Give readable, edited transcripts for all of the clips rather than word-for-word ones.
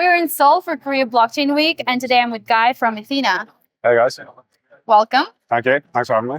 We're in Seoul for Korea Blockchain Week, and today I'm with Guy from Ethena. Hey guys. Welcome. Thank you. Thanks for having me.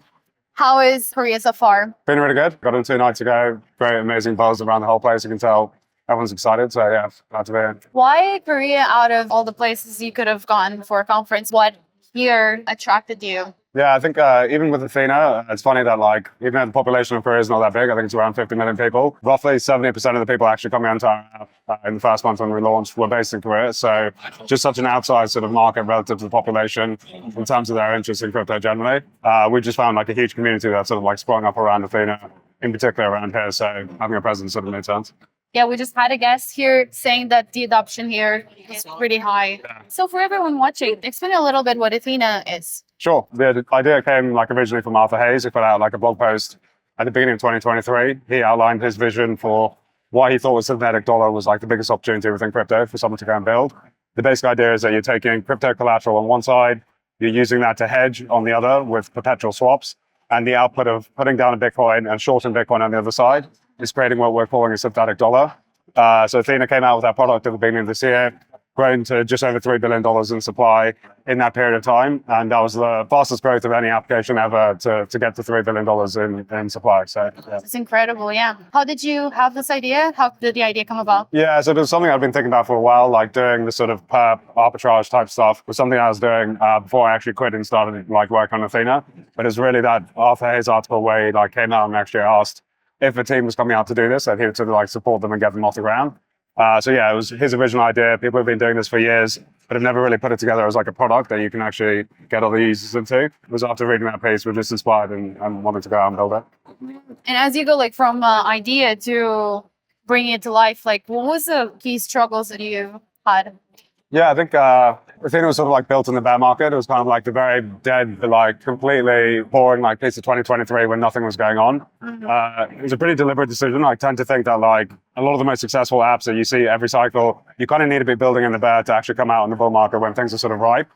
How is Korea so far? Been really good. Got in 2 nights ago. Very amazing buzz around the whole place. You can tell everyone's excited. So yeah, glad to be here. Why Korea out of all the places you could have gone for a conference? What here attracted you? Yeah, I think even with Ethena, it's funny that like, even though the population of Korea is not that big, I think it's around 50 million people. Roughly 70% of the people actually coming onto our app in the first month when we launched were based in Korea. So just such an outsized sort of market relative to the population in terms of their interest in crypto generally. We just found like a huge community that sort of like sprung up around Ethena, in particular around here. So having a presence sort of made sense. Yeah, we just had a guest here saying that the adoption here is pretty high. Yeah. So for everyone watching, explain a little bit what Ethena is. Sure. The idea came like originally from Arthur Hayes, who put out like a blog post at the beginning of 2023. He outlined his vision for why he thought a synthetic dollar was like the biggest opportunity within crypto for someone to go and build. The basic idea is that you're taking crypto collateral on one side, you're using that to hedge on the other with perpetual swaps, and the output of putting down a Bitcoin and shorting Bitcoin on the other side is creating what we're calling a synthetic dollar. So Ethena came out with that product at the beginning of this year, grown to just over $3 billion in supply in that period of time. And that was the fastest growth of any application ever to get to $3 billion in supply. So yeah. It's incredible, yeah. How did you have this idea? How did the idea come about? Yeah, so it was something I've been thinking about for a while, like doing the sort of perp arbitrage type stuff was something I was doing before I actually quit and started like work on Ethena. But it's really that Arthur Hayes article where he like came out and actually asked if a team was coming out to do this, that he would sort of like support them and get them off the ground. So yeah, it was his original idea. People have been doing this for years, but have never really put it together as like a product that you can actually get all the users into. It was after reading that piece, we're just inspired and wanted to go out and build it. And as you go like from idea to bringing it to life, like what was the key struggles that you had? Yeah, I think Ethena was sort of like built in the bear market. It was kind of like the very dead, like completely boring like piece of 2023 when nothing was going on. It was a pretty deliberate decision. I tend to think that like a lot of the most successful apps that you see every cycle, you kind of need to be building in the bear to actually come out in the bull market when things are sort of ripe.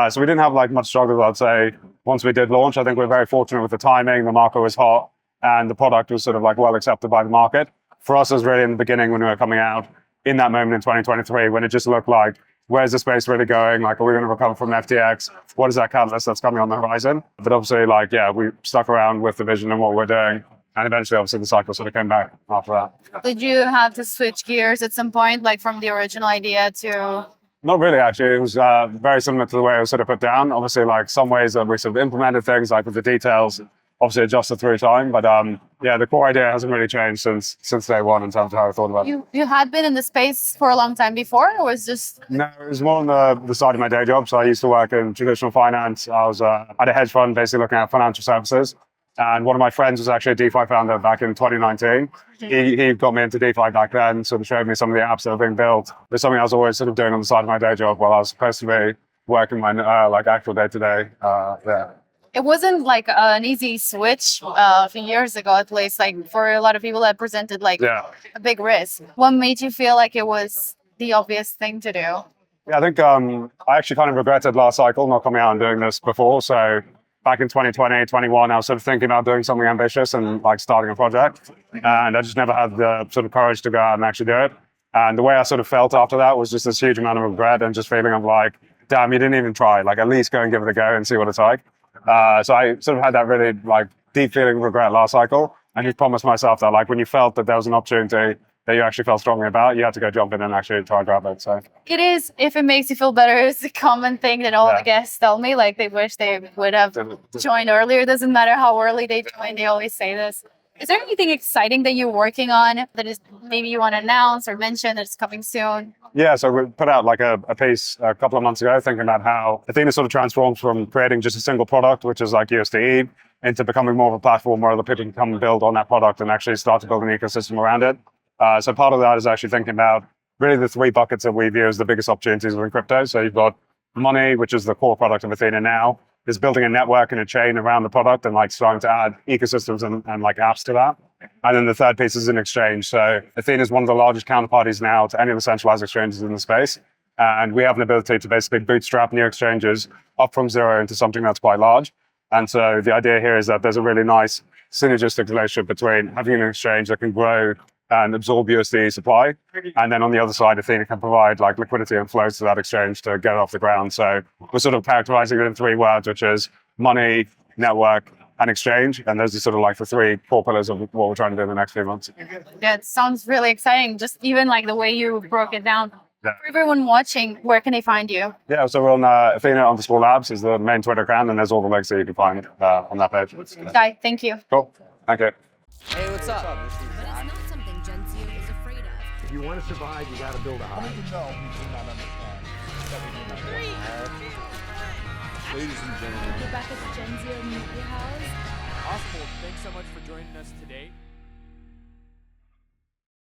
So we didn't have like much struggle, I'd say, once we did launch. I think we're very fortunate with the timing. The market was hot and the product was sort of like well accepted by the market. For us, it was really in the beginning when we were coming out in that moment in 2023 when it just looked like, where's the space really going? Like, are we going to recover from FTX? What is that catalyst that's coming on the horizon? But obviously, like, yeah, we stuck around with the vision and what we're doing. And eventually, obviously, the cycle sort of came back after that. Did you have to switch gears at some point, like from the original idea to... Not really, actually. It was very similar to the way it was sort of put down. Obviously, like some ways that we sort of implemented things, like with the details, obviously adjusted through time. But yeah, the core idea hasn't really changed since day one in terms of how I thought about it. You had been in the space for a long time before, or was just... No, it was more on the side of my day job. So I used to work in traditional finance. I was at a hedge fund basically looking at financial services. And one of my friends was actually a DeFi founder back in 2019. He got me into DeFi back then, sort of showed me some of the apps that were being built. It's something I was always sort of doing on the side of my day job while I was supposed to be working my like actual day-to-day. Yeah. It wasn't like an easy switch a few years ago, at least. Like for a lot of people, that presented like a big risk. What made you feel like it was the obvious thing to do? Yeah, I think I actually kind of regretted last cycle not coming out and doing this before. So back in 2020, 21, I was sort of thinking about doing something ambitious and like starting a project. And I just never had the sort of courage to go out and actually do it. And the way I sort of felt after that was just this huge amount of regret and just feeling of like, damn, you didn't even try. Like at least go and give it a go and see what it's like. So I sort of had that really like deep feeling of regret last cycle, and just promised myself that like when you felt that there was an opportunity that you actually felt strongly about, you had to go jump in and actually try and grab it. So it is, if it makes you feel better, it's a common thing that all the guests tell me. Like they wish they would have joined earlier. It doesn't matter how early they join, they always say this. Is there anything exciting that you're working on that is maybe you want to announce or mention that's coming soon? Yeah, so we put out like a piece a couple of months ago thinking about how Ethena sort of transforms from creating just a single product, which is like USDE, into becoming more of a platform where other people can come and build on that product and actually start to build an ecosystem around it. So part of that is actually thinking about really the 3 buckets that we view as the biggest opportunities within crypto. So you've got money, which is the core product of Ethena now, is building a network and a chain around the product and like starting to add ecosystems and like apps to that. And then the third piece is an exchange. So Ethena is one of the largest counterparties now to any of the centralized exchanges in the space. And we have an ability to basically bootstrap new exchanges up from zero into something that's quite large. And so the idea here is that there's a really nice synergistic relationship between having an exchange that can grow and absorb USD supply. And then on the other side, Ethena can provide like liquidity and flows to that exchange to get it off the ground. So we're sort of characterizing it in 3 words, which is money, network, and exchange. And those are sort of like the 3 core pillars of what we're trying to do in the next few months. Yeah, it sounds really exciting. Just even like the way you broke it down. Yeah. For everyone watching, where can they find you? Yeah, so we're on Ethena_Labs is the main Twitter account, and there's all the links that you can find on that page. Guy, thank you. Cool. Thank you. Hey, what's up? But it's not something Genzio is afraid of. If you want to survive, you got to build a hive. Ladies and gentlemen. We're back at the Genzio Media House. Awesome. Well, thanks so much for joining us today.